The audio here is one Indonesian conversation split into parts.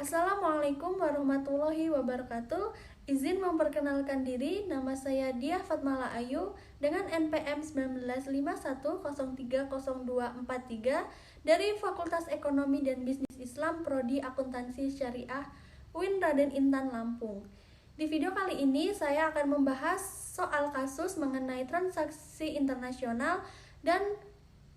Assalamualaikum warahmatullahi wabarakatuh. Izin memperkenalkan diri, nama saya Diah Fatmala Ayu dengan NPM 1951030243 dari Fakultas Ekonomi dan Bisnis Islam Prodi Akuntansi Syariah UIN Raden Intan Lampung. Di video kali ini saya akan membahas soal kasus mengenai transaksi internasional dan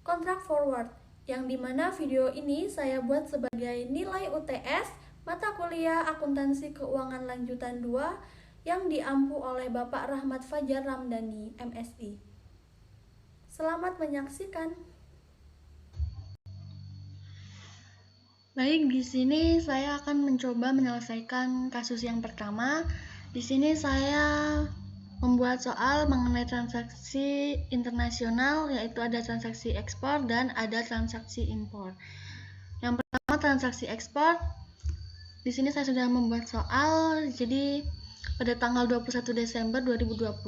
kontrak forward, yang dimana video ini saya buat sebagai nilai UTS mata kuliah Akuntansi Keuangan Lanjutan 2 yang diampu oleh Bapak Rahmat Fajar Ramdhani, MSI. Selamat menyaksikan. Baik, di sini saya akan mencoba menyelesaikan kasus yang pertama. Di sini saya membuat soal mengenai transaksi internasional, yaitu ada transaksi ekspor dan ada transaksi impor. Yang pertama, transaksi ekspor. Di sini saya sudah membuat soal. Jadi pada tanggal 21 Desember 2020,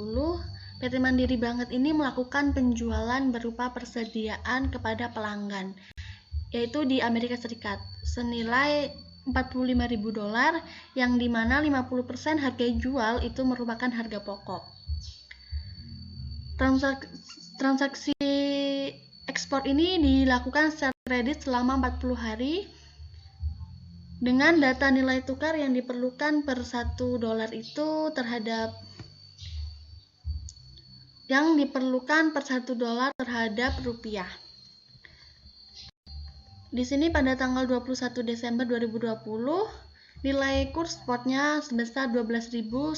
PT Mandiri Banget ini melakukan penjualan berupa persediaan kepada pelanggan, yaitu di Amerika Serikat, senilai $45.000, yang dimana 50% harga jual itu merupakan harga pokok. Transaksi ekspor ini dilakukan secara kredit selama 40 hari dengan data nilai tukar yang diperlukan per $1 itu terhadap rupiah. Di sini pada tanggal 21 Desember 2020, nilai kurs spotnya sebesar 12.150.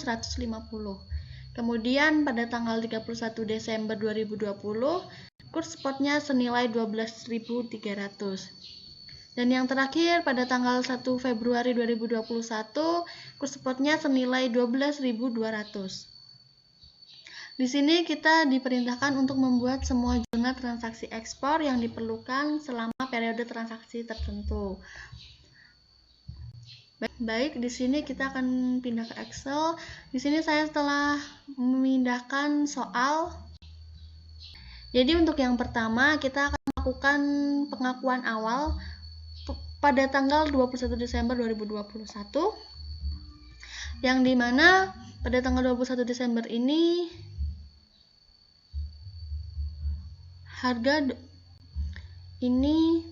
Kemudian pada tanggal 31 Desember 2020, kurs spotnya senilai 12.300. Dan yang terakhir pada tanggal 1 Februari 2021, kurs spotnya senilai 12.200. Di sini kita diperintahkan untuk membuat semua jurnal transaksi ekspor yang diperlukan selama periode transaksi tertentu. Baik, di sini kita akan pindah ke Excel. Di sini saya telah memindahkan soal. Jadi untuk yang pertama kita akan melakukan pengakuan awal pada tanggal 21 Desember 2021, yang dimana pada tanggal 21 Desember ini harga ini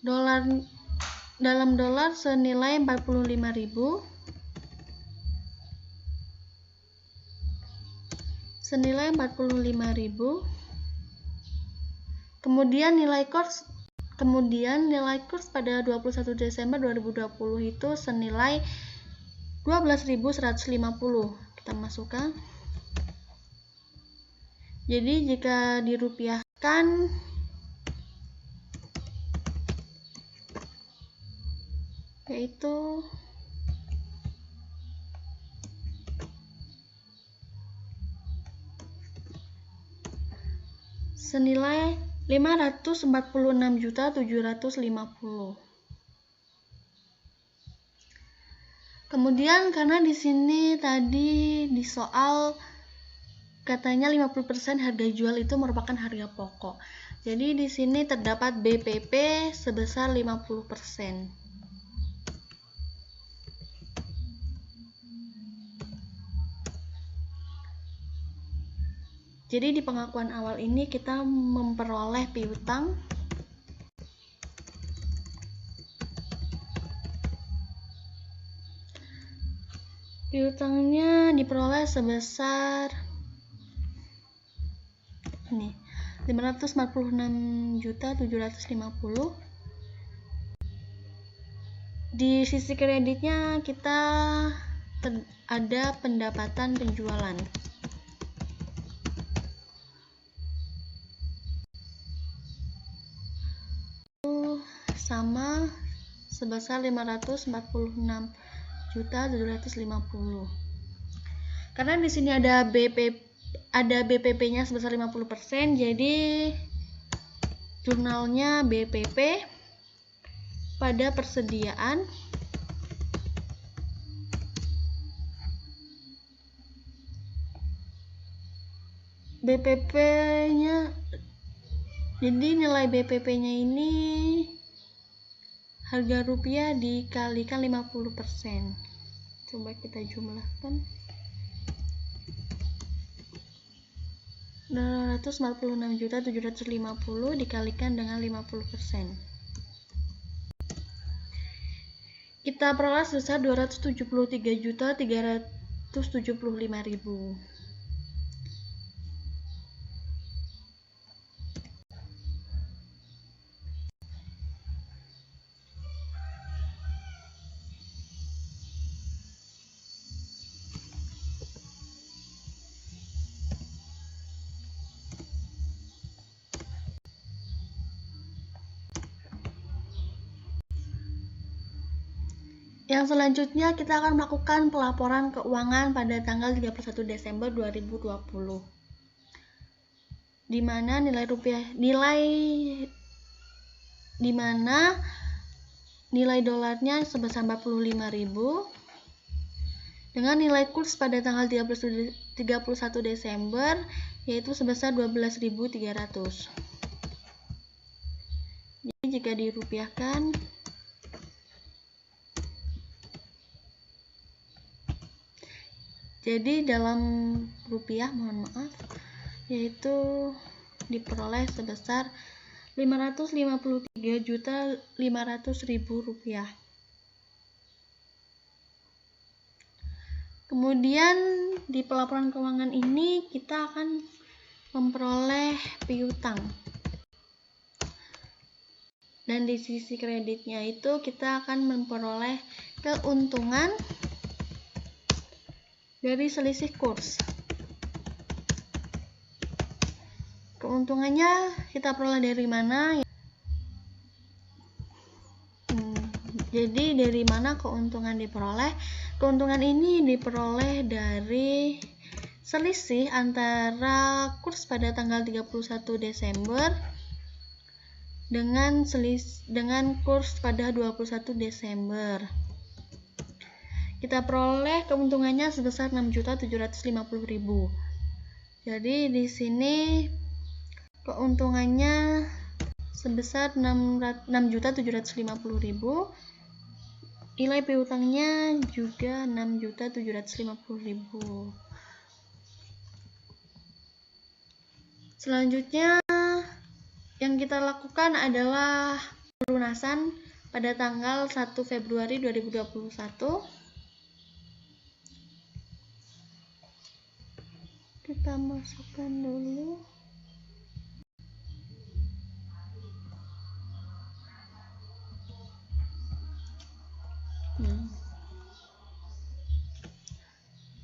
dalam dolar senilai 45.000, kemudian nilai kurs pada 21 Desember 2020 itu senilai 12.150. Kita masukkan. Jadi jika dirupiahkan yaitu senilai 546.750. Kemudian karena di sini tadi di soal katanya 50% harga jual itu merupakan harga pokok. Jadi di sini terdapat BPP sebesar 50%. Jadi di pengakuan awal ini kita memperoleh piutang piutangnya diperoleh sebesar 546.750. Di sisi kreditnya kita ada pendapatan penjualan sama sebesar 546.750. Karena di sini ada BPP-nya sebesar 50%, jadi jurnalnya BPP pada persediaan BPP-nya. Jadi nilai BPP-nya ini harga rupiah dikalikan 50%. Coba kita jumlahkan. 246.750 dikalikan dengan 50%. Kita peroleh sebesar 273.375.000. Yang selanjutnya kita akan melakukan pelaporan keuangan pada tanggal 31 Desember 2020. Di mana nilai dolarnya sebesar 45.000 dengan nilai kurs pada tanggal 31 Desember yaitu sebesar 12.300. Jadi jika dirupiahkan, jadi dalam rupiah, mohon maaf, yaitu diperoleh sebesar 553.500.000 rupiah. Kemudian di pelaporan keuangan ini kita akan memperoleh piutang. Dan di sisi kreditnya itu kita akan memperoleh keuntungan dari selisih kurs. Keuntungannya kita peroleh dari mana? Jadi dari mana keuntungan diperoleh? Keuntungan ini diperoleh dari selisih antara kurs pada tanggal 31 Desember dengan kurs pada 21 Desember. Kita peroleh keuntungannya sebesar 6.750.000. Jadi di sini keuntungannya sebesar 6.750.000. Nilai piutangnya juga 6.750.000. Selanjutnya yang kita lakukan adalah pelunasan pada tanggal 1 Februari 2021. Kita masukkan dulu.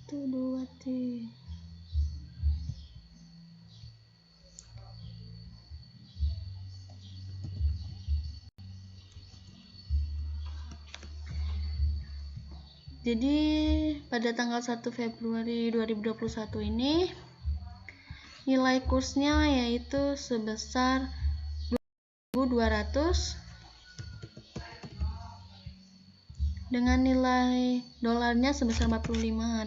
Itu 2T. Jadi pada tanggal 1 Februari 2021 ini nilai kursnya yaitu sebesar 2.200 dengan nilai dolarnya sebesar 45.000.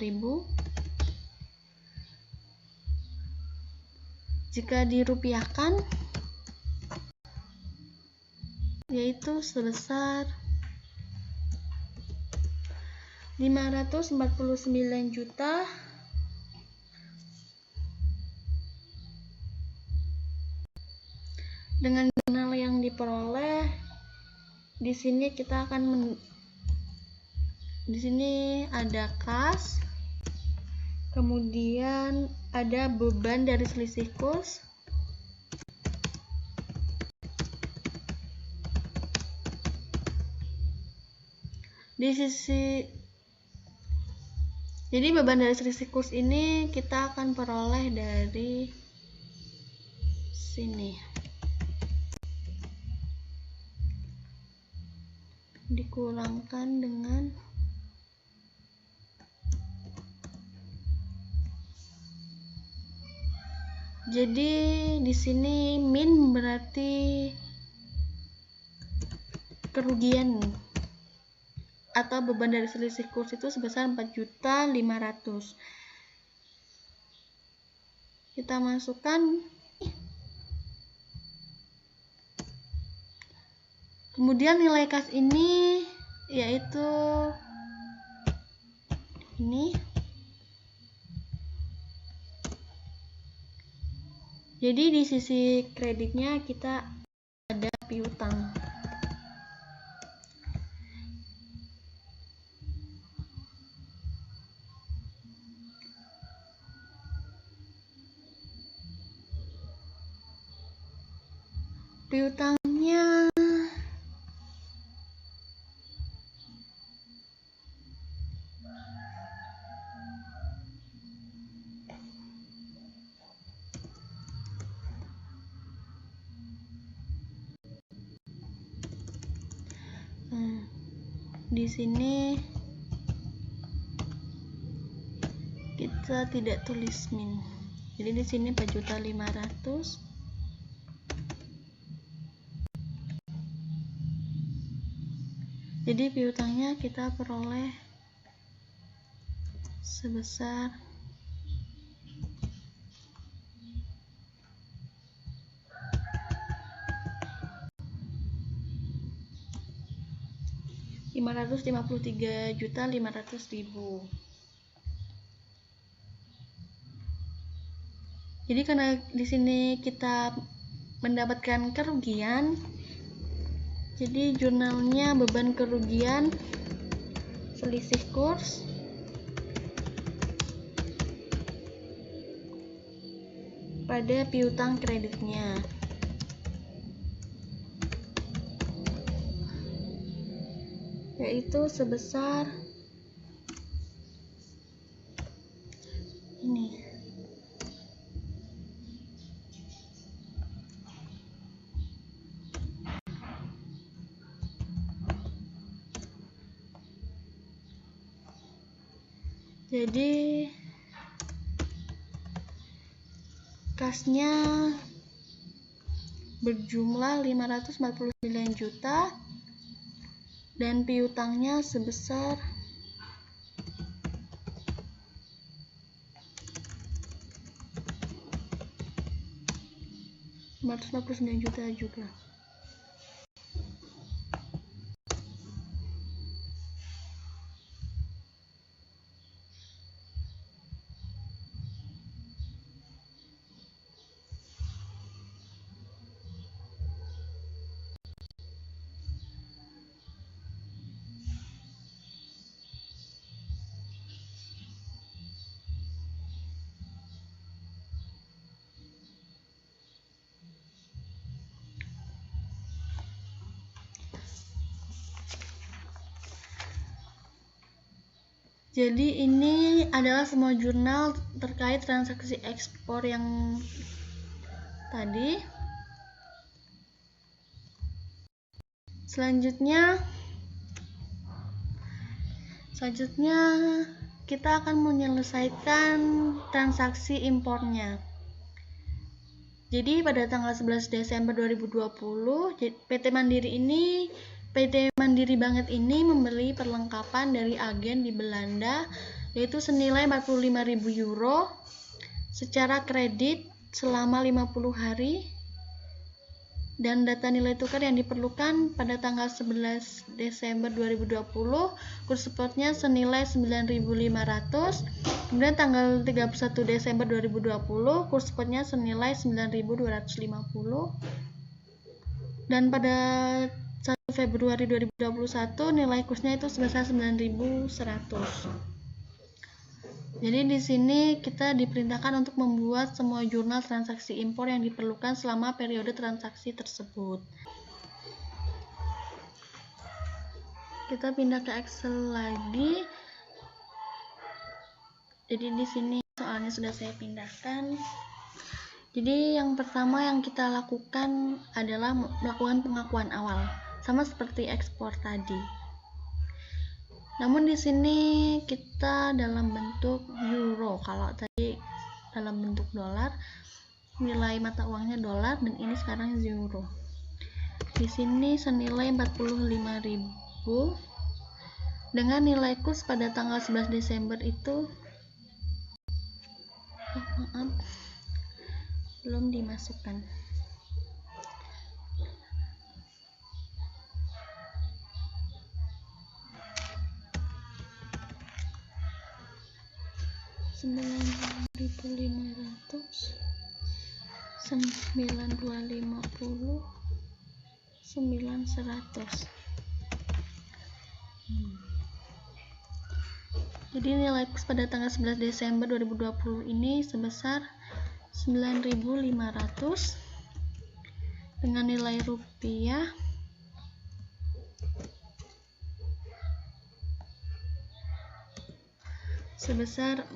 Jika dirupiahkan yaitu sebesar 549 juta dengan nominal yang diperoleh. Di sini kita akan di sini ada kas, kemudian ada beban dari selisih kurs, jadi beban dari selisih kurs ini kita akan peroleh dari sini, dikurangkan dengan jadi di sini min berarti kerugian atau beban dari selisih kurs itu sebesar 4.500.000. Kita masukkan Kemudian nilai kas ini yaitu ini. Jadi di sisi kreditnya kita ada piutang. Piutangnya di sini kita tidak tulis min. Jadi di sini 4.500.000. Jadi piutangnya kita peroleh sebesar 553.500.000. Jadi karena di sini kita mendapatkan kerugian, jadi jurnalnya beban kerugian selisih kurs pada piutang kreditnya. Yaitu sebesar ini. Jadi kasnya berjumlah 549 juta dan piutangnya sebesar 549 juta juga. Jadi ini adalah semua jurnal terkait transaksi ekspor yang tadi. Selanjutnya kita akan menyelesaikan transaksi impornya. Jadi pada tanggal 11 Desember 2020, PT Mandiri Banget ini membeli perlengkapan dari agen di Belanda yaitu senilai 45.000 euro secara kredit selama 50 hari, dan data nilai tukar yang diperlukan pada tanggal 11 Desember 2020 kurs spotnya senilai 9.500, kemudian tanggal 31 Desember 2020 kurs spotnya senilai 9.250, dan pada 1 Februari 2021 nilai kursnya itu sebesar 9.100. Jadi di sini kita diperintahkan untuk membuat semua jurnal transaksi impor yang diperlukan selama periode transaksi tersebut. Kita pindah ke Excel lagi. Jadi di sini soalnya sudah saya pindahkan. Jadi yang pertama yang kita lakukan adalah melakukan pengakuan awal, sama seperti ekspor tadi. Namun di sini kita dalam bentuk euro, kalau tadi dalam bentuk dolar, nilai mata uangnya dolar, dan ini sekarang euro. Di sini senilai 45.000 dengan nilai kurs pada tanggal 11 Desember itu belum dimasukkan. 9250, 9100. Jadi nilai kurs pada tanggal 11 Desember 2020 ini sebesar 9.500 dengan nilai rupiah sebesar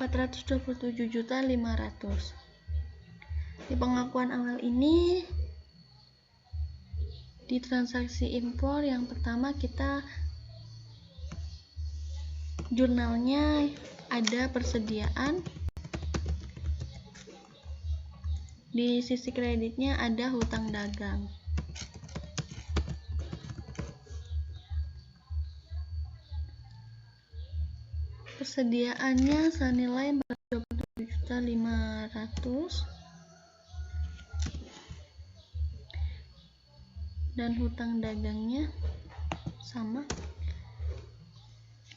427.500. Di pengakuan awal ini, di transaksi impor yang pertama kita jurnalnya ada persediaan, di sisi kreditnya ada hutang dagang. Persediaannya senilai 427.500 dan hutang dagangnya sama.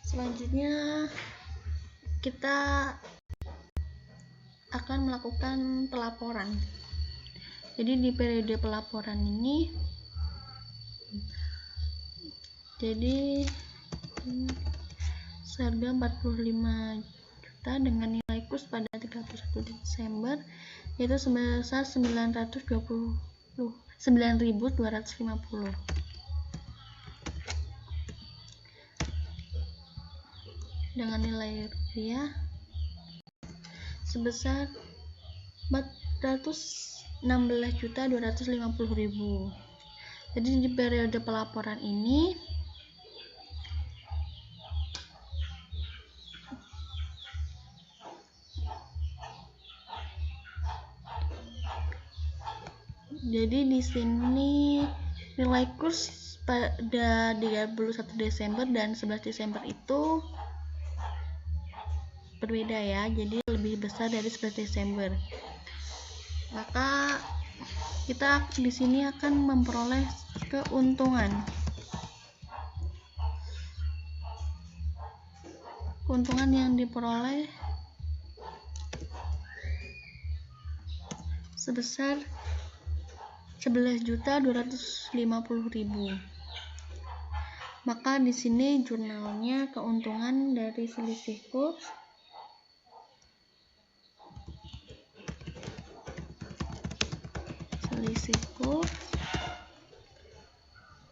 Selanjutnya kita akan melakukan pelaporan. Jadi di periode pelaporan ini, jadi seharga 45 juta dengan nilai kurs pada 31 Desember yaitu sebesar 9.250. Dengan nilai rupiah sebesar 416.250.000. Jadi di periode pelaporan ini di sini nilai kurs pada 31 Desember dan 11 Desember itu berbeda ya, jadi lebih besar dari 11 Desember. Maka kita di sini akan memperoleh keuntungan. Keuntungan yang diperoleh sebesar 11.250.000. Maka di sini jurnalnya keuntungan dari selisih kurs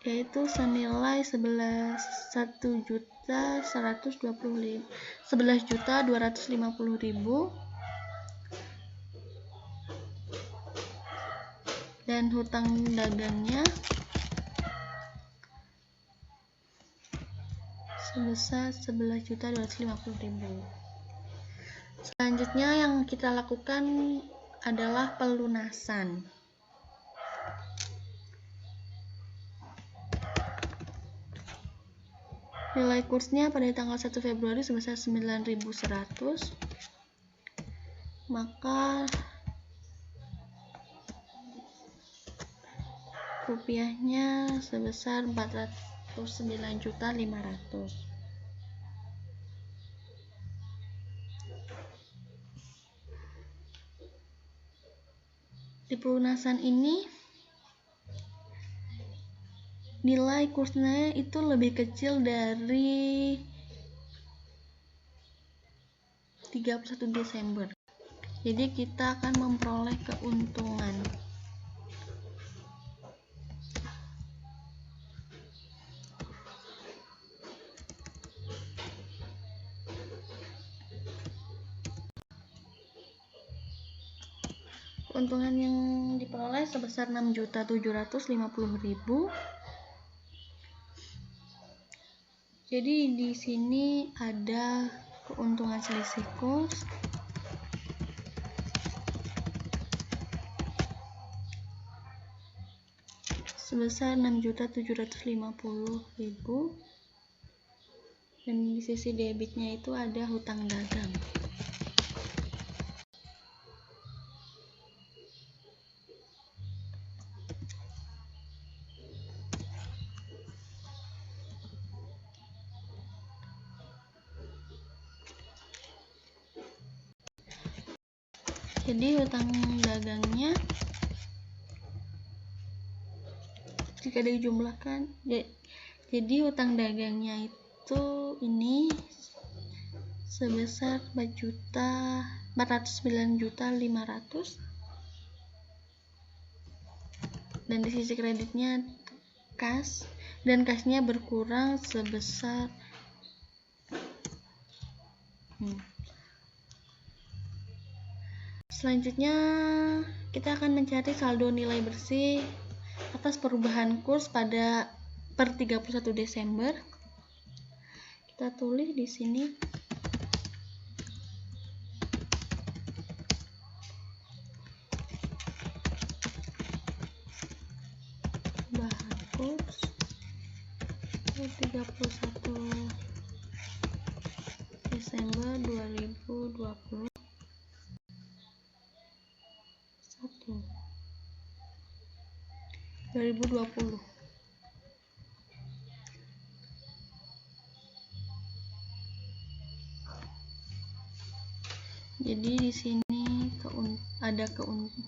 yaitu senilai 11.250.000 dan hutang dagangnya sebesar 11.250.000. Selanjutnya yang kita lakukan adalah pelunasan. Nilai kursnya pada tanggal 1 Februari sebesar 9.100. Maka rupiahnya sebesar 409.500. Di pelunasan ini nilai kursnya itu lebih kecil dari 31 Desember. Jadi kita akan memperoleh keuntungan. Keuntungan yang diperoleh sebesar 6.750.000. Jadi di sini ada keuntungan selisih kurs sebesar 6.750.000 dan di sisi debitnya itu ada hutang dagang. Jadi hutang dagangnya jika dijumlahkan, jadi hutang dagangnya itu ini sebesar 409.500.000, dan di sisi kreditnya kas, dan kasnya berkurang sebesar Selanjutnya kita akan mencari saldo nilai bersih atas perubahan kurs per 31 Desember. Kita tulis di sini perubahan kurs per 31 Desember 2020. Jadi di sini ada keuntungan,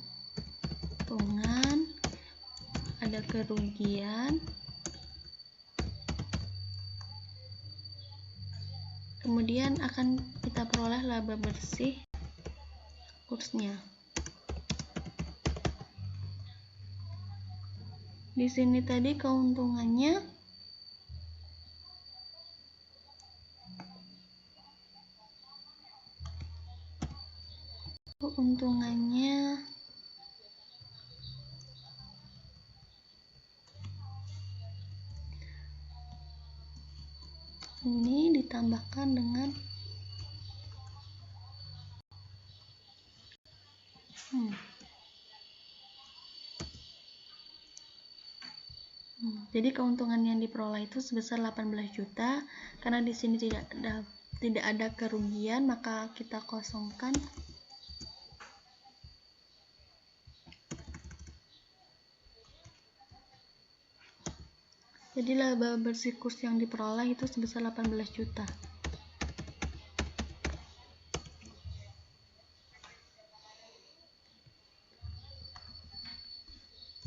ada kerugian, kemudian akan kita peroleh laba bersih kursnya. Di sini tadi keuntungannya ini ditambahkan dengan jadi keuntungan yang diperoleh itu sebesar 18 juta. Karena di sini tidak ada kerugian, maka kita kosongkan. Jadi laba bersih kurs yang diperoleh itu sebesar 18 juta.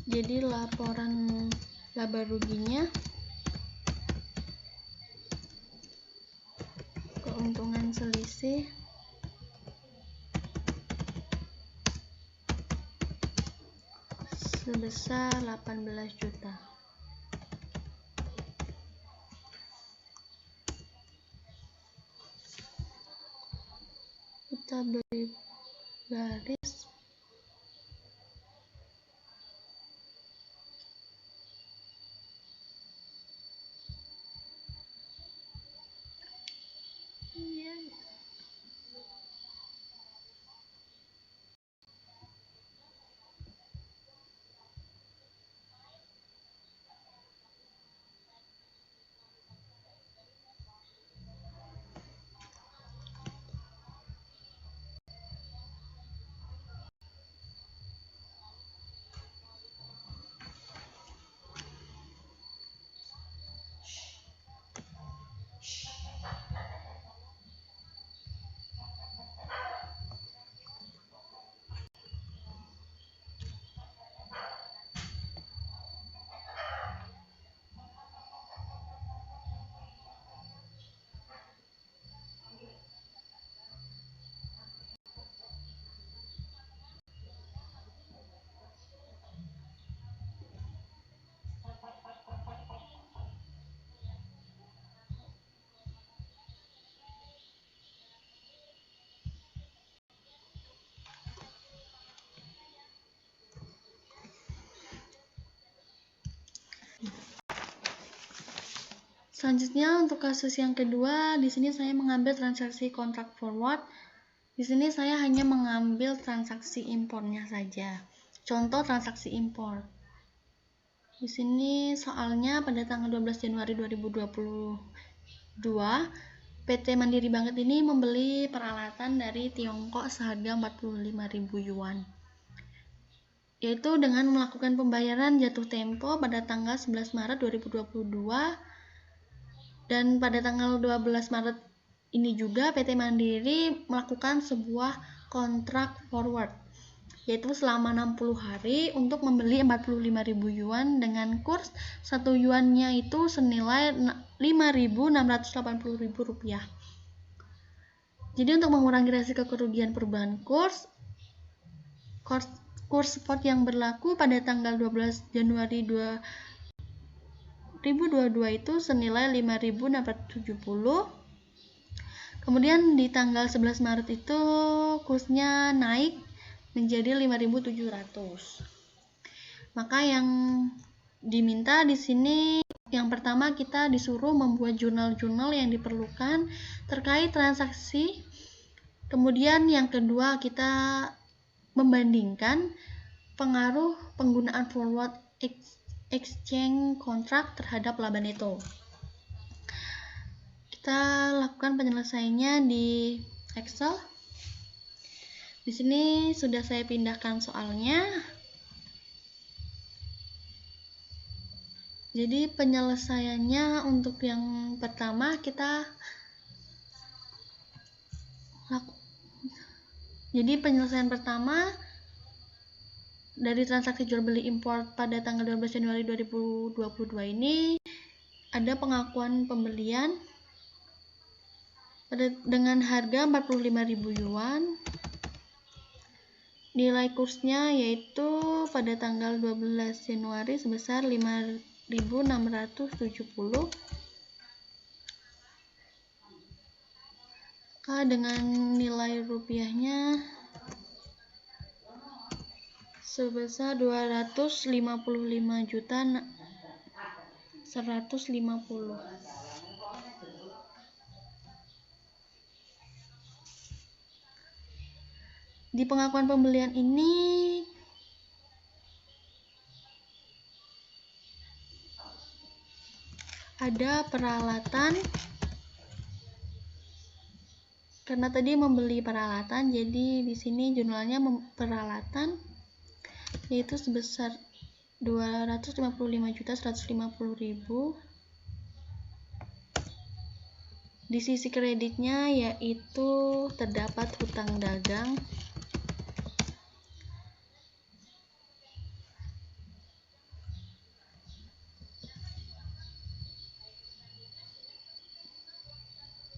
Jadi laporan laba ruginya, keuntungan selisih sebesar 18 juta. Kita beri garis. Selanjutnya untuk kasus yang kedua, di sini saya mengambil transaksi kontrak forward. Di sini saya hanya mengambil transaksi impornya saja. Contoh transaksi impor. Di sini soalnya pada tanggal 12 Januari 2022, PT Mandiri Banget ini membeli peralatan dari Tiongkok seharga 45.000 yuan. Yaitu dengan melakukan pembayaran jatuh tempo pada tanggal 11 Maret 2022. Dan pada tanggal 12 Maret ini juga PT Mandiri melakukan sebuah kontrak forward yaitu selama 60 hari untuk membeli 45.000 yuan dengan kurs 1 yuannya itu senilai 5.680.000 rupiah. Jadi untuk mengurangi resiko kerugian perubahan kurs spot yang berlaku pada tanggal 12 Januari 2022 itu senilai 5.670. Kemudian di tanggal 11 Maret itu kursnya naik menjadi 5.700. Maka yang diminta di sini yang pertama kita disuruh membuat jurnal-jurnal yang diperlukan terkait transaksi. Kemudian yang kedua kita membandingkan pengaruh penggunaan forward exchange contract terhadap laba neto. Kita lakukan penyelesaiannya di Excel. Di sini sudah saya pindahkan soalnya. Jadi penyelesaiannya untuk yang pertama Jadi penyelesaian pertama dari transaksi jual beli import pada tanggal 12 Januari 2022 ini ada pengakuan pembelian dengan harga 45.000 yuan. Nilai kursnya yaitu pada tanggal 12 Januari sebesar 5.670. Dengan nilai rupiahnya sebesar 255.150. Di pengakuan pembelian ini ada peralatan, karena tadi membeli peralatan, jadi di sini jurnalnya peralatan yaitu sebesar 255.150.000. Di sisi kreditnya yaitu terdapat hutang dagang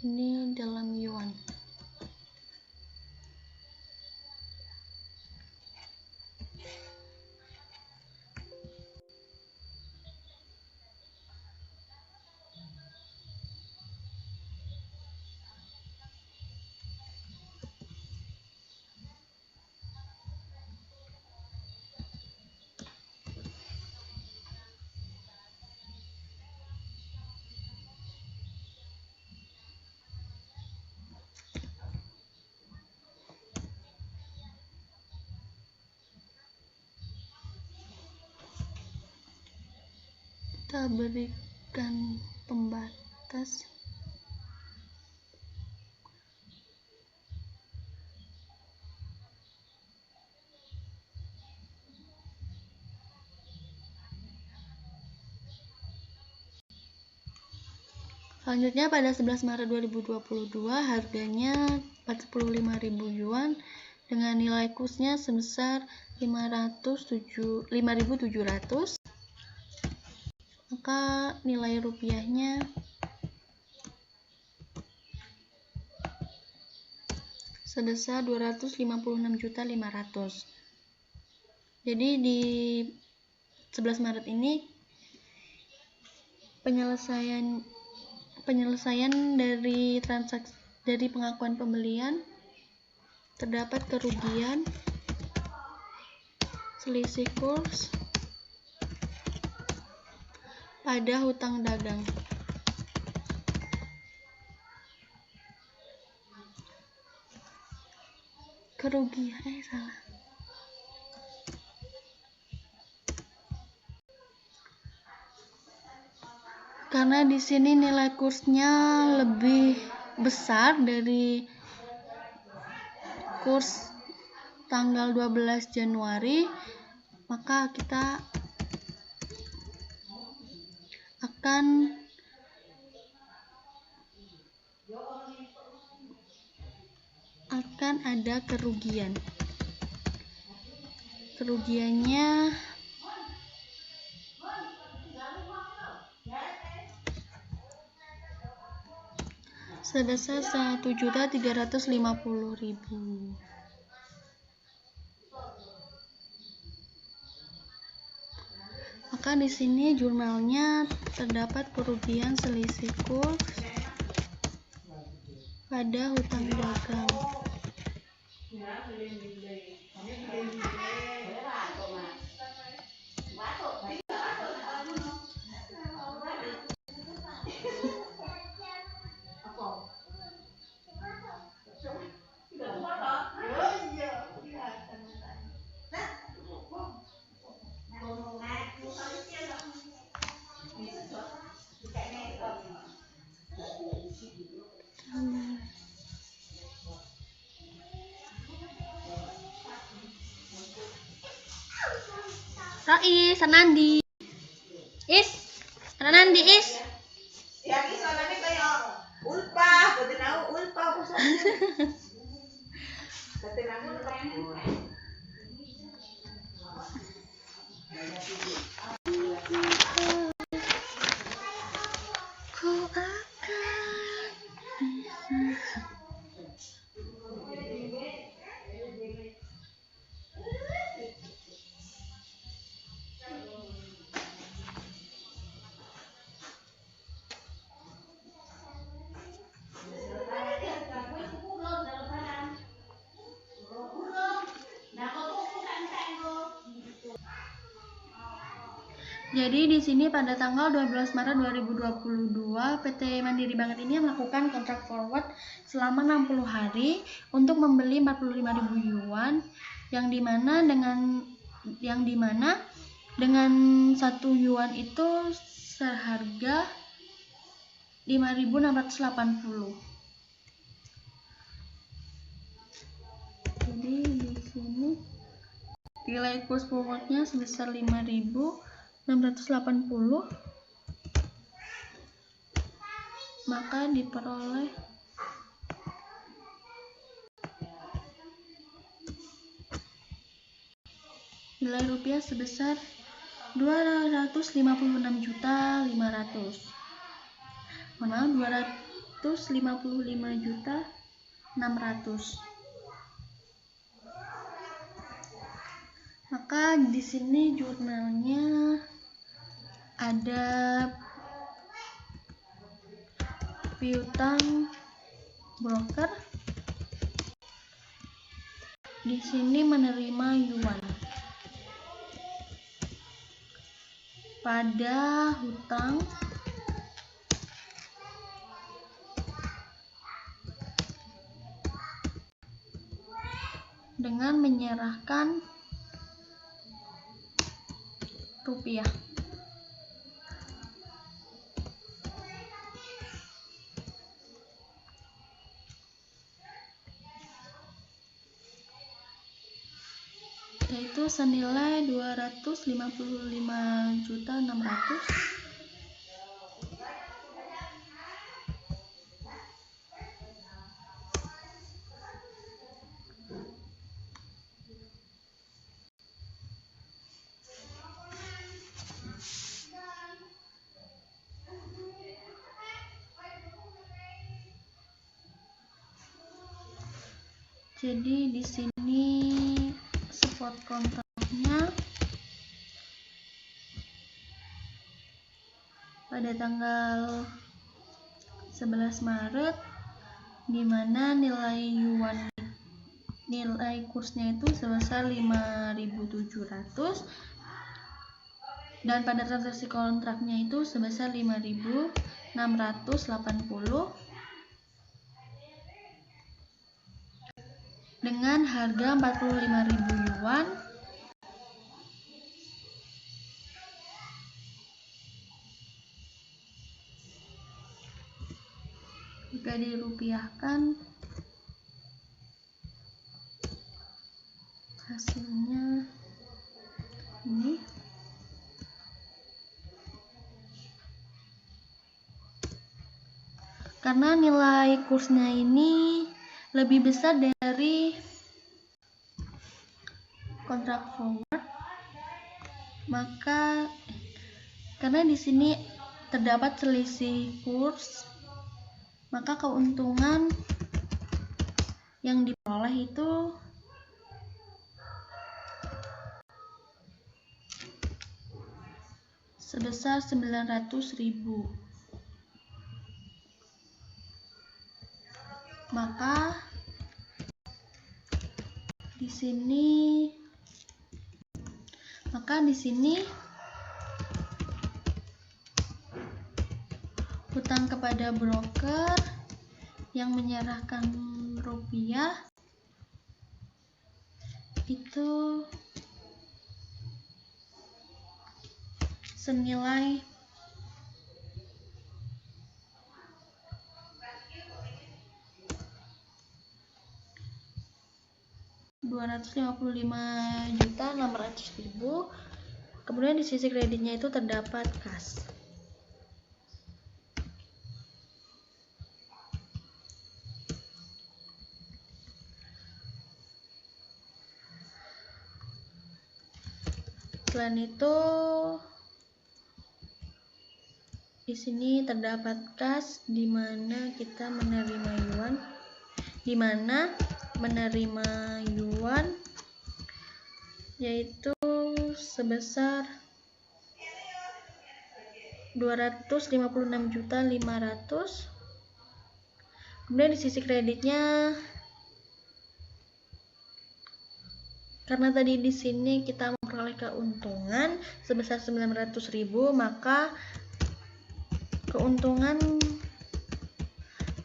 ini dalam yuan. Kita berikan pembatas. Selanjutnya pada 11 Maret 2022 harganya 45.000 yuan dengan nilai kursnya sebesar 5.700. Maka nilai rupiahnya sebesar 256.500. Jadi di 11 Maret ini penyelesaian dari transaksi dari pengakuan pembelian terdapat kerugian selisih kurs pada hutang dagang. Karena di sini nilai kursnya lebih besar dari kurs tanggal 12 Januari, maka kita akan ada kerugian. kerugiannya sebesar 1.350.000. Maka di sini jurnalnya terdapat kerugian selisih kurs pada hutang dagang. Rais, Anandi. Anandi is. Ya ki suaranya kayak ulpa, betul tahu ulpa apa soalnya. Betul aku Jadi di sini pada tanggal 12 Maret 2022 PT Mandiri Banget ini melakukan kontrak forward selama 60 hari untuk membeli 45.000 yuan yang dimana dengan 1 yuan itu seharga 5.680. Jadi di sini nilai kurs forwardnya sebesar 5.680, maka diperoleh nilai rupiah sebesar 255.600.000. Maka di sini jurnalnya ada piutang broker. Di sini menerima yuan pada hutang dengan menyerahkan rupiah. Yaitu senilai 255.600.000. Jadi di sini spot kontraknya pada tanggal 11 Maret di mana nilai kursnya itu sebesar 5.700 dan pada transaksi kontraknya itu sebesar 5.680 dengan harga 45.000 yuan. Jika dirupiahkan hasilnya ini. Karena nilai kursnya ini lebih besar dari kontrak forward, maka karena di sini terdapat selisih kurs, maka keuntungan yang diperoleh itu sebesar 900.000. Maka di sini hutang kepada broker yang menyerahkan rupiah itu senilai 255.600.000. Kemudian di sisi kreditnya itu terdapat kas. Selain itu, di sini terdapat kas di mana kita menerima yuan, yaitu sebesar 256.500.000. Kemudian di sisi kreditnya, karena tadi di sini kita memperoleh keuntungan sebesar 900.000, maka keuntungan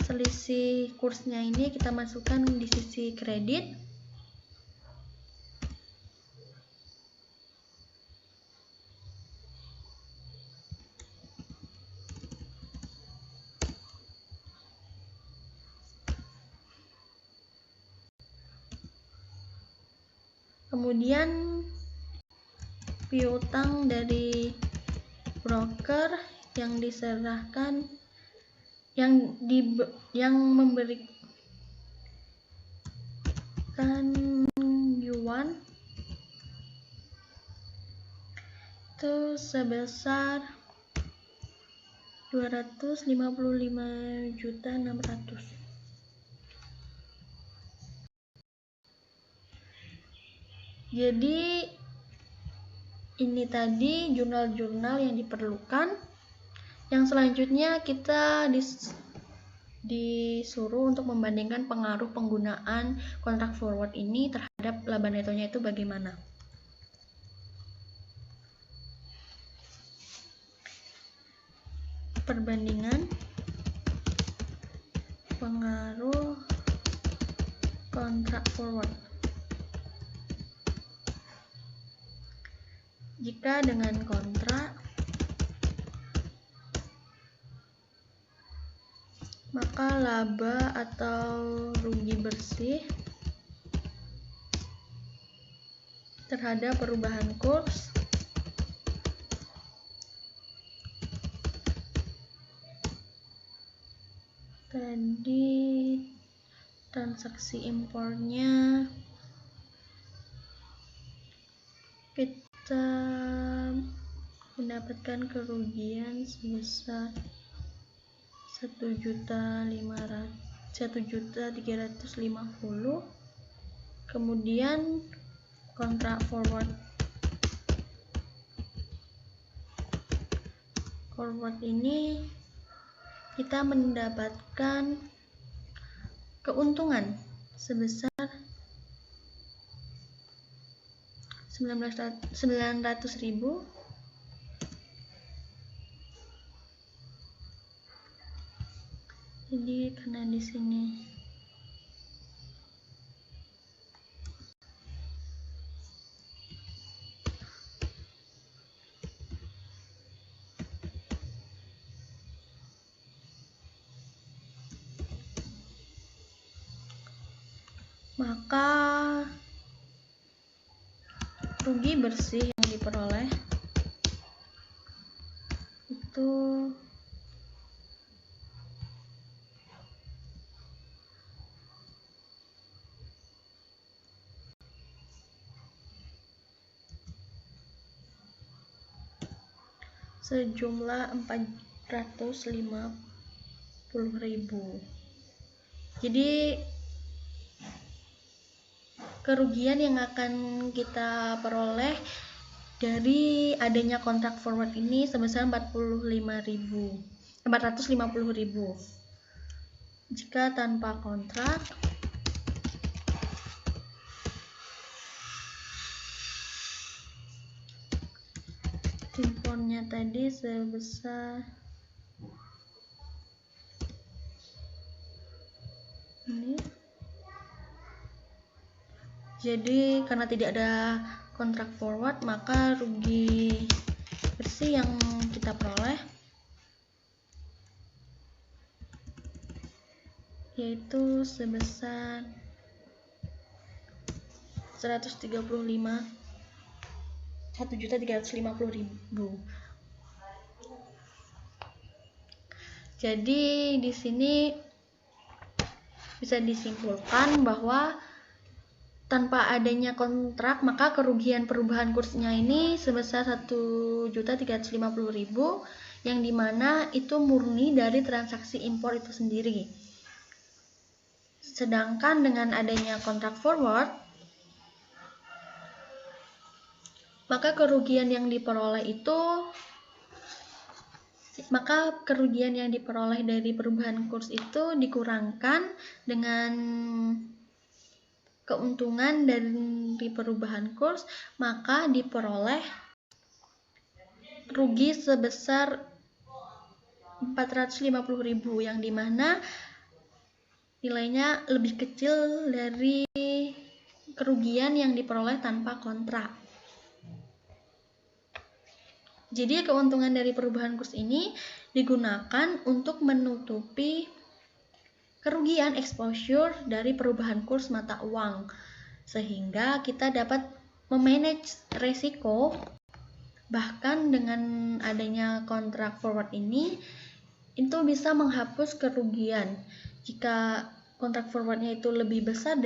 selisih kursnya ini kita masukkan di sisi kredit. Kemudian piutang dari broker yang diserahkan yang memberikan yuan itu sebesar 255.600.000. Jadi ini tadi jurnal-jurnal yang diperlukan. Yang selanjutnya kita disuruh untuk membandingkan pengaruh penggunaan kontrak forward ini terhadap laba netonya itu bagaimana. Perbandingan pengaruh kontrak forward. Jika dengan kontrak, maka laba atau rugi bersih terhadap perubahan kurs tadi transaksi impornya kita mendapatkan kerugian sebesar 1.350.000. Kemudian kontrak forward ini kita mendapatkan keuntungan sebesar 900.000. Jadi karena di sini maka rugi bersih yang diperoleh itu sejumlah 450.000. Jadi kerugian yang akan kita peroleh dari adanya kontrak forward ini sebesar 450.000 jika tanpa kontrak. Impornya tadi sebesar ini. Jadi karena tidak ada kontrak forward, maka rugi bersih yang kita peroleh yaitu sebesar 1.350.000. Jadi di sini bisa disimpulkan bahwa tanpa adanya kontrak, maka kerugian perubahan kursnya ini sebesar 1.350.000, yang dimana itu murni dari transaksi impor itu sendiri. Sedangkan dengan adanya kontrak forward, maka kerugian yang diperoleh dari perubahan kurs itu dikurangkan dengan keuntungan dari perubahan kurs, maka diperoleh rugi sebesar 450.000, yang dimana nilainya lebih kecil dari kerugian yang diperoleh tanpa kontrak. Jadi keuntungan dari perubahan kurs ini digunakan untuk menutupi kerugian exposure dari perubahan kurs mata uang, sehingga kita dapat memanage resiko. Bahkan dengan adanya kontrak forward ini, itu bisa menghapus kerugian jika kontrak forwardnya itu lebih besar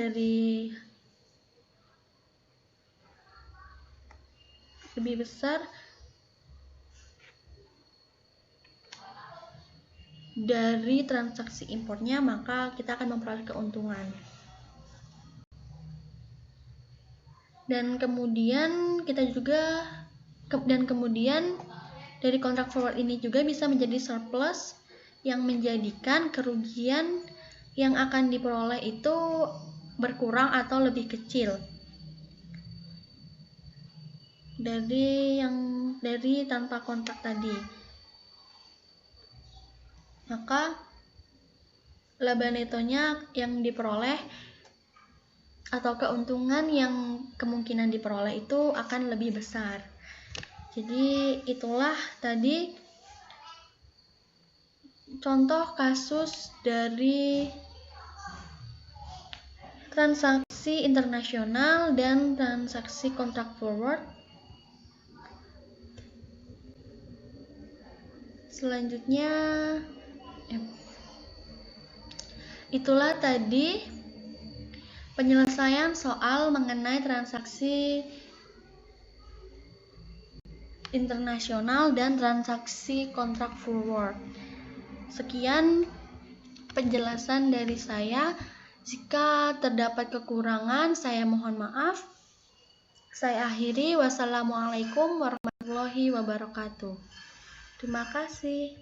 dari transaksi impornya, maka kita akan memperoleh keuntungan. Dan kemudian dari kontrak forward ini juga bisa menjadi surplus, yang menjadikan kerugian yang akan diperoleh itu berkurang atau lebih kecil dari tanpa kontrak tadi. Maka laba netonya yang diperoleh atau keuntungan yang kemungkinan diperoleh itu akan lebih besar. Jadi itulah tadi contoh kasus dari transaksi internasional dan transaksi kontrak forward. Selanjutnya, itulah tadi penyelesaian soal mengenai transaksi internasional dan transaksi kontrak forward. Sekian penjelasan dari saya. Jika terdapat kekurangan, saya mohon maaf. Saya akhiri. Wassalamualaikum warahmatullahi wabarakatuh. Terima kasih.